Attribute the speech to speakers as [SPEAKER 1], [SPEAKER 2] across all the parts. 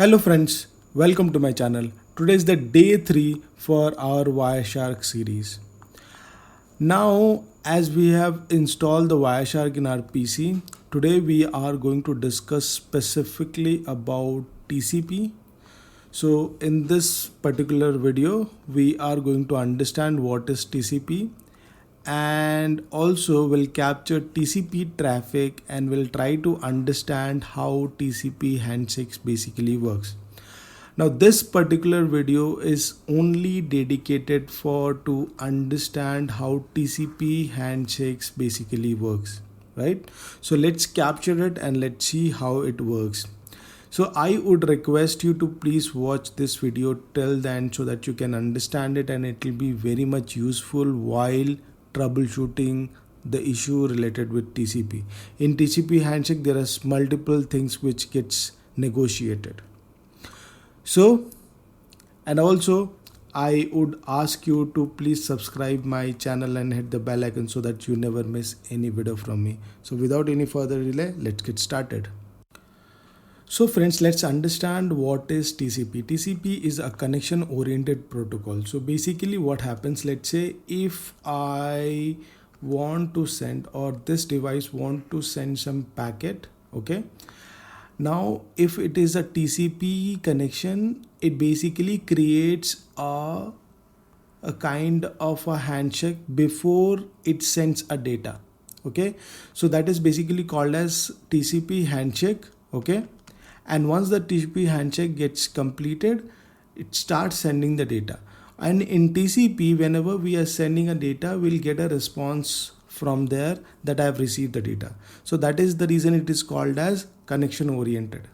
[SPEAKER 1] Hello friends, welcome to my channel. Today is the day 3 for our Wireshark series. Now as we have installed the Wireshark in our PC, today we are going to discuss specifically about TCP. So in this particular video, we are going to understand what is TCP and also will capture TCP traffic and will try to understand how TCP handshakes basically works. Now this particular video is only dedicated for to understand how TCP handshakes basically works, right? So let's capture it and let's see how it works. So I would request you to please watch this video till then so that you can understand it, and it will be very much useful while troubleshooting the issue related with TCP. In TCP handshake there are multiple things which gets negotiated. So, and also I would ask you to please subscribe my channel and hit the bell icon so that you never miss any video from me. So without any further delay, let's get started. So friends, let's understand what is TCP. TCP is a connection oriented protocol. So basically what happens, let's say if I want to send, or this device want to send some packet, okay. Now if it is a TCP connection, it basically creates a kind of a handshake before it sends a data, okay. So that is basically called as TCP handshake, okay. And once the TCP handshake gets completed, it starts sending the data. And in TCP, whenever we are sending a data, we'll get a response from there that I have received the data. So that is the reason it is called as connection oriented.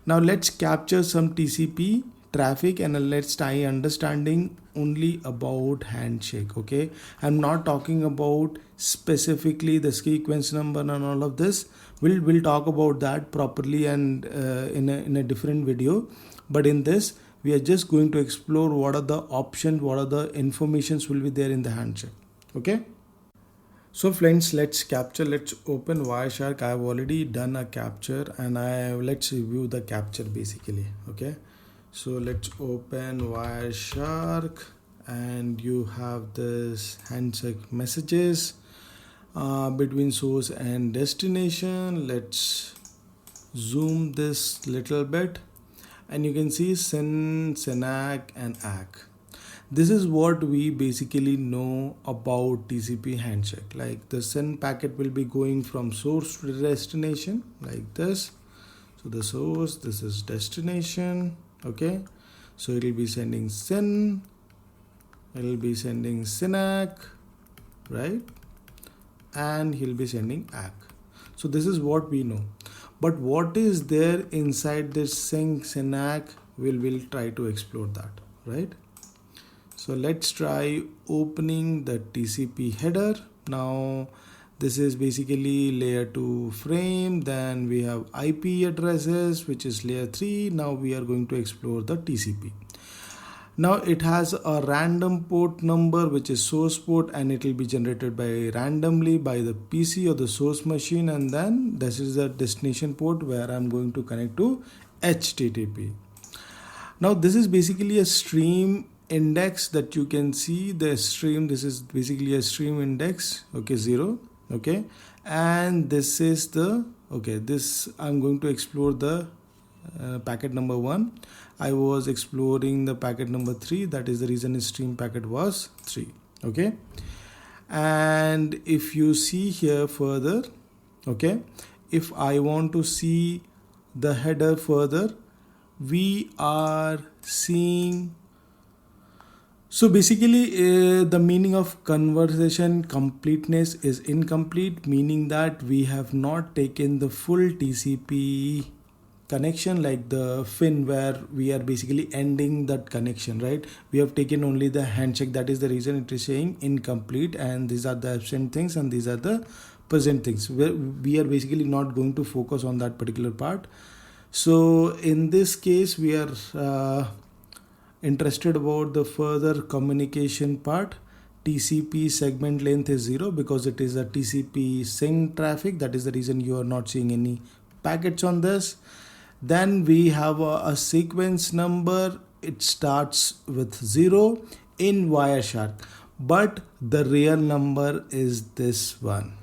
[SPEAKER 1] Now let's capture some TCP traffic and let's try understanding only about handshake, okay. I'm not talking about specifically the sequence number and all of this. We'll talk about that properly and in a different video, but in this we are just going to explore what are the options, what are the informations will be there in the handshake, okay. So friends, let's open Wireshark. I have already done a capture and let's review the capture basically, okay. So let's open Wireshark and you have this handshake messages between source and destination. Let's zoom this little bit and you can see SYN, SYNAC and ACK. This is what we basically know about TCP handshake. Like the SYN packet will be going from source to the destination like this. So the source, this is destination, okay. So it will be sending SYN, it will be sending SYNAC, right, and he'll be sending ACK. So this is what we know, but what is there inside this SYN, SYNAC, we'll try to explore that, right. So let's try opening the TCP header. Now this is basically layer 2 frame, then we have IP addresses which is layer 3. Now we are going to explore the TCP. Now it has a random port number which is source port, and it will be generated by randomly by the PC or the source machine, and then this is the destination port where I'm going to connect to HTTP. Now this is basically a stream index that you can see the stream. This is basically a stream index, okay, 0, okay, and this is the, okay, this I'm going to explore the packet number 1. I was exploring the packet number 3, that is the reason its stream packet was 3, okay. And if you see here further, okay, if I want to see the header further, we are seeing, so basically the meaning of conversation completeness is incomplete, meaning that we have not taken the full TCP connection, like the fin where we are basically ending that connection, right. We have taken only the handshake, that is the reason it is saying incomplete, and these are the absent things and these are the present things. We are basically not going to focus on that particular part. So in this case we are interested about the further communication part. TCP segment length is 0 because it is a TCP SYN traffic, that is the reason you are not seeing any packets on this. Then we have a sequence number. It starts with 0 in Wireshark, but the real number is this one,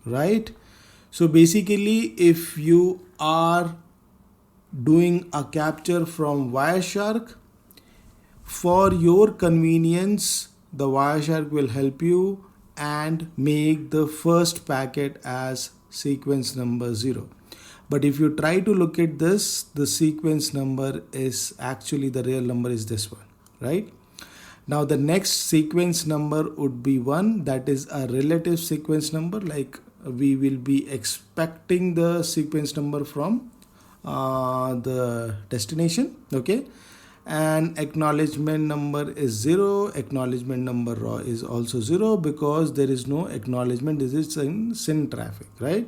[SPEAKER 1] right? So basically, if you are doing a capture from Wireshark, for your convenience, the Wireshark will help you and make the first packet as sequence number 0. But if you try to look at this, the sequence number is actually, the real number is this one, right? Now the next sequence number would be 1, that is a relative sequence number, like we will be expecting the sequence number from the destination, okay? And acknowledgement number is 0, acknowledgement number raw is also 0 because there is no acknowledgement, this is in SYN traffic, right?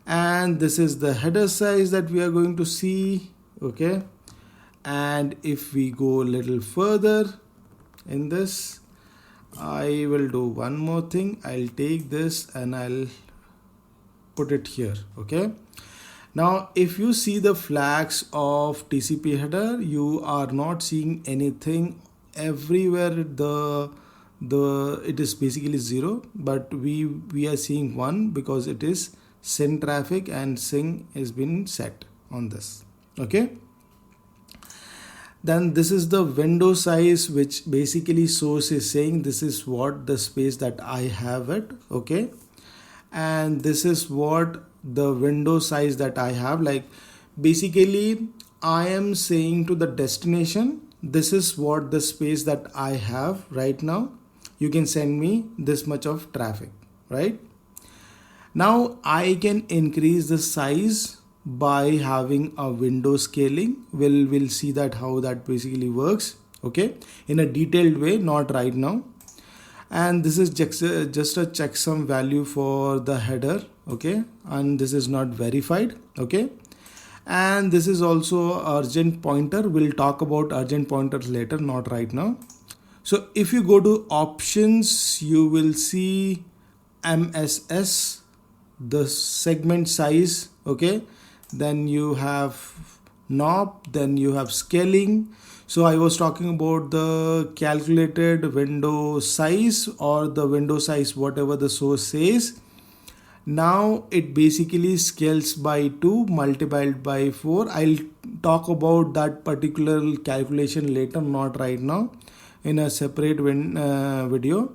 [SPEAKER 1] And this is the header size that we are going to see, okay? And if we go a little further in this, I will do one more thing. I'll take this and I'll put it here, okay? Now if you see the flags of TCP header, you are not seeing anything everywhere. It is basically 0, but we are seeing 1 because it is SYN traffic and SYN has been set on this, okay? Then this is the window size, which basically source is saying this is what the space that I have it, okay? And this is what the window size that I have, like basically I am saying to the destination, this is what the space that I have right now, you can send me this much of traffic, right? Now I can increase the size by having a window scaling. We'll see that how that basically works, okay, in a detailed way, not right now. And this is just a checksum value for the header, okay, and this is not verified, okay. And this is also urgent pointer. We'll talk about urgent pointers later, not right now. So if you go to options, you will see MSS, the segment size, okay. Then you have knob, then you have scaling. So I was talking about the calculated window size, or the window size whatever the source says. Now it basically scales by 2 multiplied by 4. I'll talk about that particular calculation later, not right now, in a separate video.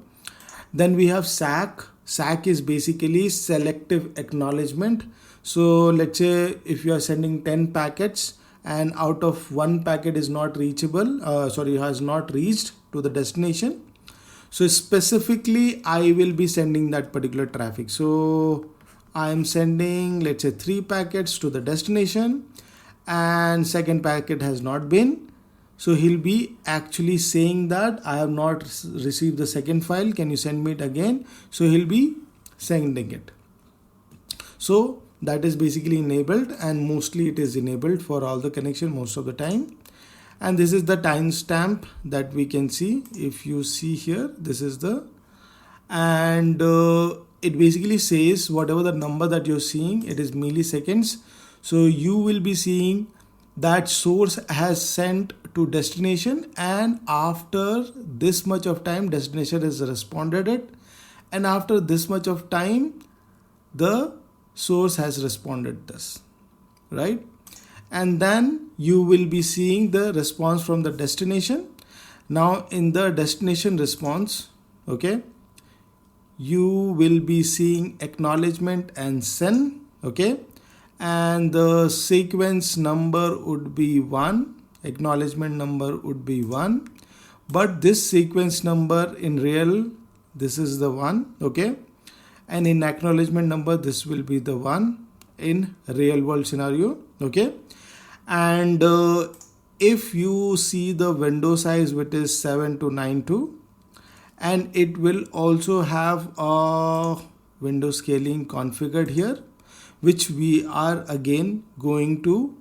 [SPEAKER 1] Then we have SAC. SAC is basically selective acknowledgement. So let's say if you are sending 10 packets and out of 1 packet is not reachable, has not reached to the destination, so specifically I will be sending that particular traffic. So I am sending, let's say, 3 packets to the destination and second packet has not been. So he'll be actually saying that I have not received the second file, can you send me it again? So he'll be sending it. So that is basically enabled, and mostly it is enabled for all the connection most of the time. And this is the timestamp that we can see. If you see here, this is the, and it basically says whatever the number that you're seeing, it is milliseconds. So you will be seeing that source has sent to destination, and after this much of time destination has responded it, and after this much of time the source has responded this, right? And then you will be seeing the response from the destination. Now in the destination response, okay, you will be seeing acknowledgement and send, okay, and the sequence number would be 1, acknowledgement number would be 1, but this sequence number in real, this is the 1, okay, and in acknowledgement number this will be the 1 in real world scenario, okay. And if you see the window size, which is 7292, and it will also have a window scaling configured here, which we are again going to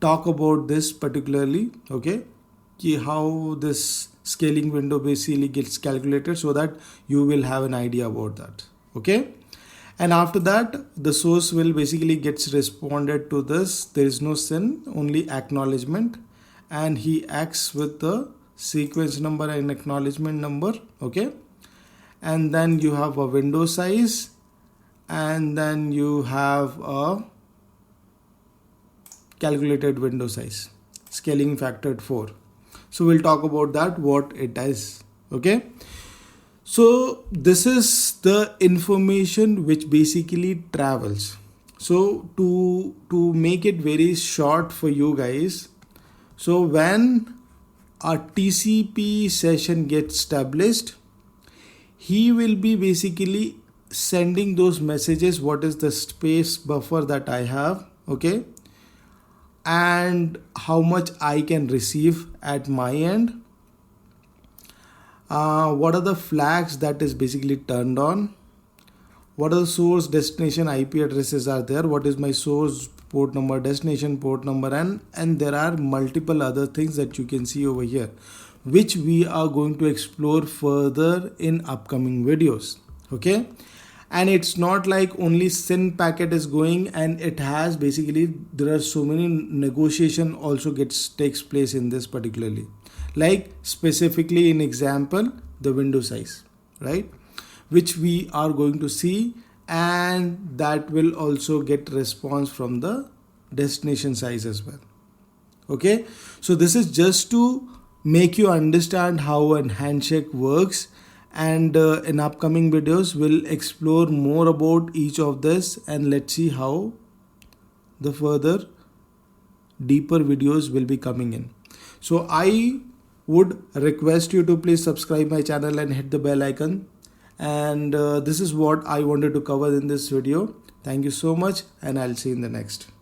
[SPEAKER 1] talk about this particularly, okay, how this scaling window basically gets calculated, so that you will have an idea about that, okay. And after that, the source will basically gets responded to this. There is no SYN, only acknowledgement, and he acts with the sequence number and acknowledgement number. Okay, and then you have a window size, and then you have a calculated window size, scaling factored 4. So we'll talk about that, what it is. Okay, so this is the information which basically travels. So to make it very short for you guys, so when a TCP session gets established, he will be basically sending those messages, what is the space buffer that I have, okay, and how much I can receive at my end, what are the flags that is basically turned on, what are the source destination IP addresses are there, what is my source port number, destination port number, and there are multiple other things that you can see over here, which we are going to explore further in upcoming videos. Okay, and it's not like only SYN packet is going, and it has basically, there are so many negotiation also takes place in this particularly, like specifically in example the window size, right, which we are going to see, and that will also get response from the destination size as well. Okay, so this is just to make you understand how a handshake works, and in upcoming videos we'll explore more about each of this, and let's see how the further deeper videos will be coming in. So I would request you to please subscribe my channel and hit the bell icon, and this is what I wanted to cover in this video. Thank you so much, and I'll see you in the next.